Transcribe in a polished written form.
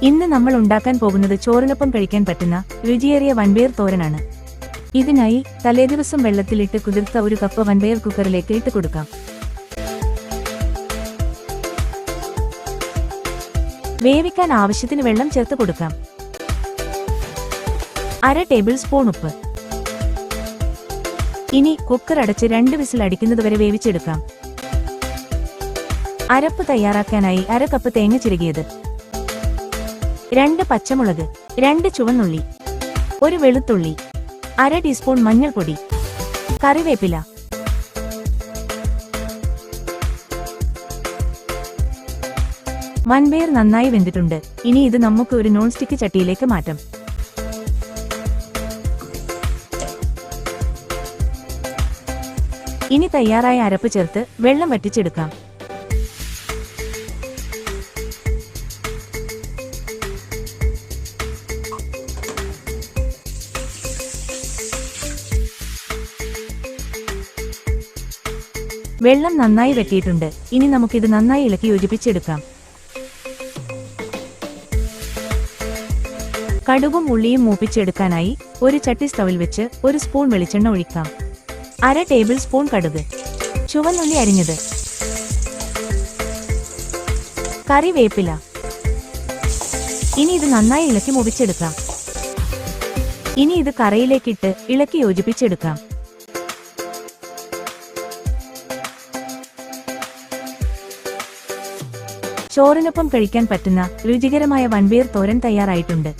ഇന്ന് നമ്മൾ ഉണ്ടാക്കാൻ പോകുന്നത് ചോറിനൊപ്പം കഴിക്കാൻ പറ്റുന്ന രുചിയേറിയ വൻപയർ തോരനാണ്. ഇതിനായി തലേദിവസം വെള്ളത്തിലിട്ട് കുതിർത്ത ഒരു കപ്പ് വൻപയർ കുക്കറിലേക്ക് ഇട്ട് കൊടുക്കാം. വേവിക്കാൻ ആവശ്യത്തിന് വെള്ളം ചേർത്ത് കൊടുക്കാം. 1/2 ടേബിൾ സ്പൂൺ ഉപ്പ്. ഇനി കുക്കർ അടച്ച് 2 വിസിൽ അടിക്കുന്നതുവരെ വേവിച്ചെടുക്കാം. അരപ്പ് തയ്യാറാക്കാനായി 1/2 കപ്പ് തേങ്ങ ചിരകിയത്, 2 പച്ചമുളക്, 2 ചുവന്നുള്ളി, 1 വെളുത്തുള്ളി, 1/2 ടീസ്പൂൺ മഞ്ഞൾപ്പൊടി, കറിവേപ്പില. വൻപയർ നന്നായി വെന്തിട്ടുണ്ട്. ഇനി ഇത് നമുക്ക് ഒരു നോൺ സ്റ്റിക്ക് ചട്ടിയിലേക്ക് മാറ്റാം. ഇനി തയ്യാറായ അരപ്പ് ചേർത്ത് വെള്ളം വറ്റിച്ചെടുക്കാം. വെള്ളം നന്നായി വറ്റിയിട്ടുണ്ട്. ഇനി നമുക്കിത് നന്നായി ഇളക്കി യോജിപ്പിച്ചെടുക്കാം. കടുകും ഉള്ളിയും മൂപ്പിച്ചെടുക്കാനായി ഒരു ചട്ടി സ്റ്റൗവിൽ വെച്ച് 1 സ്പൂൺ വെളിച്ചെണ്ണ ഒഴിക്കാം. 1/2 ടേബിൾ സ്പൂൺ കടുക്, ചുവന്നുള്ളി അരിഞ്ഞത്, കറിവേപ്പില. ഇനി ഇത് നന്നായി ഇളക്കി മൂപ്പിച്ചെടുക്കാം. ഇനി ഇത് കറിയിലേക്കിട്ട് ഇളക്കി യോജിപ്പിച്ചെടുക്കാം. ചോറിനൊപ്പം കഴിക്കാൻ പറ്റുന്ന രുചികരമായ വൻപയർ തോരൻ തയ്യാറായിട്ടുണ്ട്.